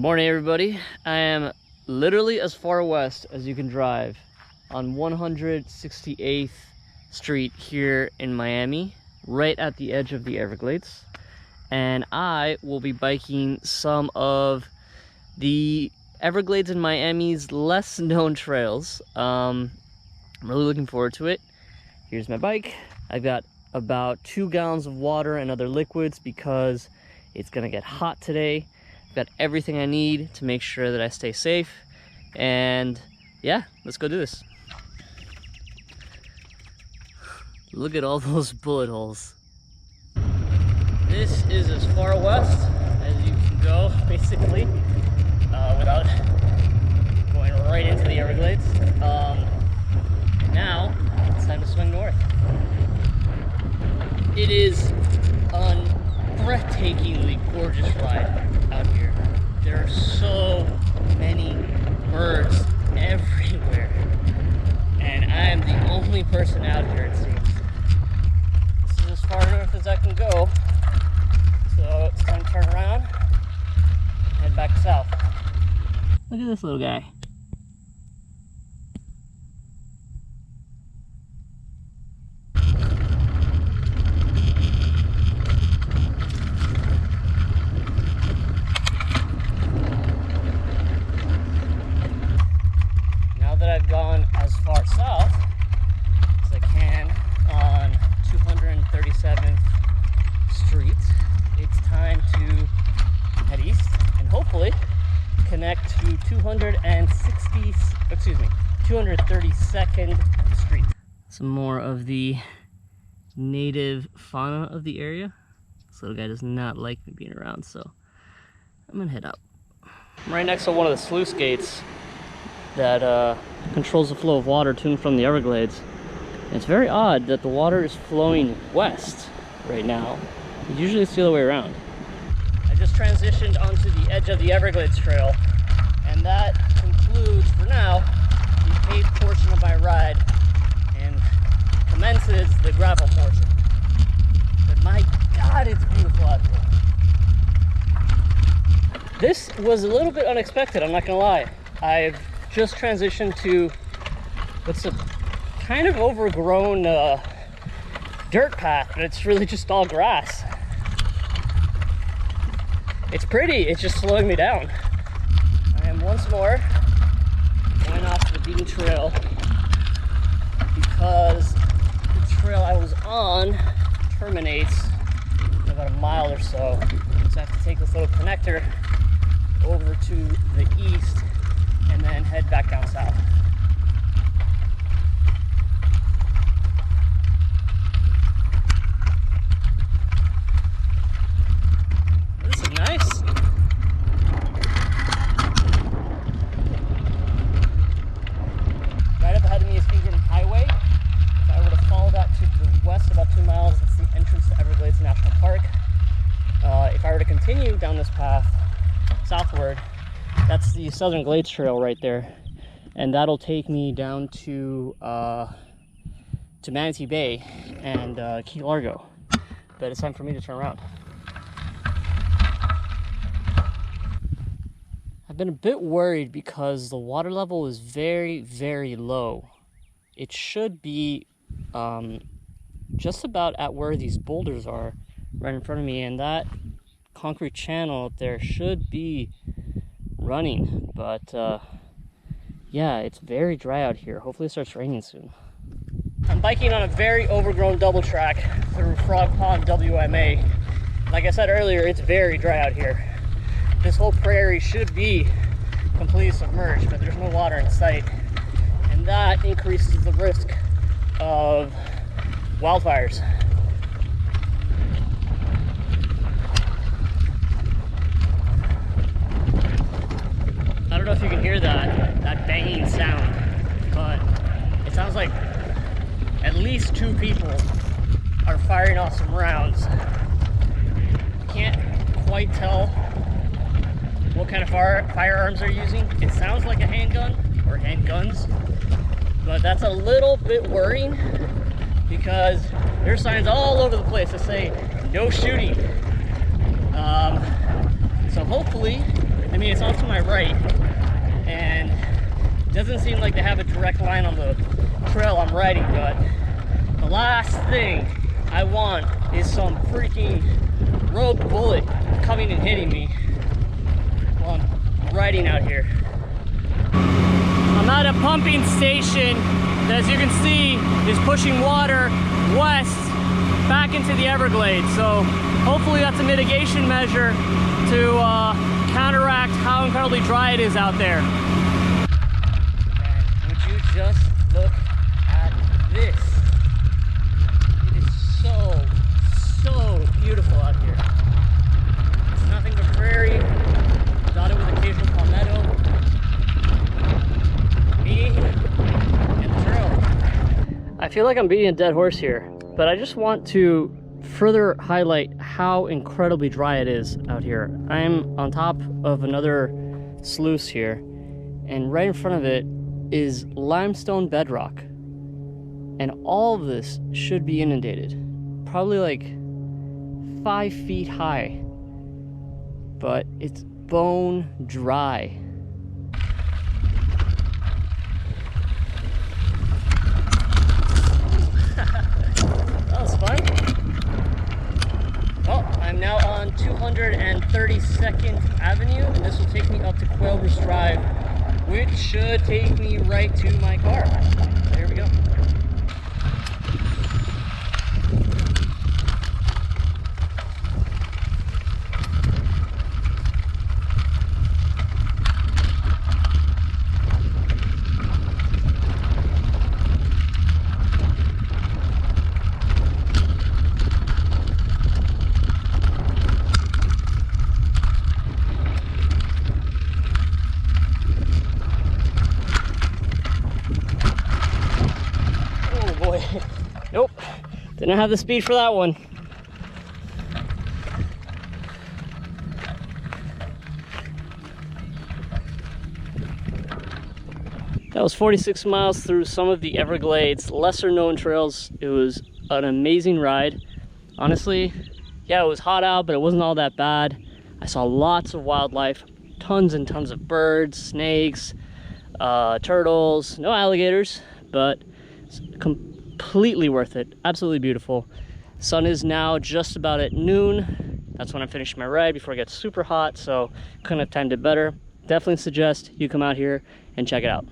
Morning everybody. I am literally as far west as you can drive on 168th Street here in Miami, right at the edge of the Everglades. And I will be biking some of the Everglades in Miami's less known trails. I'm really looking forward to it. Here's my bike. I've got about 2 gallons of water and other liquids because it's gonna get hot today. Got everything I need to make sure that I stay safe, and yeah, let's go do this. Look at all those bullet holes. This is as far west as you can go, basically, without going right into the Everglades. Now it's time to swing north. It is a breathtakingly gorgeous ride out here. There are so many birds everywhere, and I am the only person out here, it seems. This is as far north as I can go, so it's time to turn around and head back south. Look at this little guy. I've gone as far south as I can on 237th Street. It's time to head east and hopefully connect to 232nd Street. Some more of the native fauna of the area. This little guy does not like me being around, so I'm gonna head up. I'm right next to one of the sluice gates that controls the flow of water to and from the Everglades. And it's very odd that the water is flowing west right now. Usually it's the other way around. I just transitioned onto the edge of the Everglades Trail, and that concludes, for now, the paved portion of my ride and commences the gravel portion. But my God, it's beautiful out here. This was a little bit unexpected, I'm not gonna lie. I've just transitioned to what's a kind of overgrown dirt path, but it's really just all grass. It's pretty, it's just slowing me down. I am once more going off the beaten trail because the trail I was on terminates in about a mile or so. So I have to take this little connector over to the east and then head back down south. This is nice. Right up ahead of me is Ingram Highway. If I were to follow that to the west about 2 miles, it's the entrance to Everglades National Park. If I were to continue down this path southward, that's the Southern Glades Trail right there, and that'll take me down to Manatee Bay and Key Largo. But it's time for me to turn around. I've been a bit worried because the water level is very, very low. It should be just about at where these boulders are right in front of me, and that concrete channel up there should be running, but yeah, it's very dry out here. Hopefully it starts raining soon. I'm biking on a very overgrown double track through Frog Pond WMA. Like I said earlier, it's very dry out here. This whole prairie should be completely submerged, but there's no water in sight, and that increases the risk of wildfires. I don't know if you can hear that banging sound, but it sounds like at least 2 people are firing off some rounds. Can't quite tell what kind of firearms they're using. It sounds like a handgun or handguns, but that's a little bit worrying because there's signs all over the place that say no shooting. So hopefully the mean, it's off to my right, and it doesn't seem like they have a direct line on the trail I'm riding, but the last thing I want is some freaking rogue bullet coming and hitting me while I'm riding out here. I'm at a pumping station that, as you can see, is pushing water west back into the Everglades. So hopefully that's a mitigation measure to counteract how incredibly dry it is out there. Man, would you just look at this? It is so beautiful out here. It's nothing but prairie, dotted with occasional palmetto. Me and the trail. I feel like I'm beating a dead horse here, but I just want to further highlight how incredibly dry it is out here. I'm on top of another sluice here, and right in front of it is limestone bedrock. And all of this should be inundated. Probably like 5 feet high. But it's bone dry. That was fun. Well, I'm now on 232nd Avenue, and this will take me up to Quail Roast Drive, which should take me right to my car. So here we go. Nope, didn't have the speed for that one. That was 46 miles through some of the Everglades lesser known trails. It was an amazing ride. Honestly, yeah, it was hot out, but it wasn't all that bad. I saw lots of wildlife, tons and tons of birds, snakes, turtles, no alligators, but completely worth it. Absolutely beautiful. Sun is now just about at noon. That's when I finished my ride before it gets super hot, so couldn't have timed it better. Definitely suggest you come out here and check it out.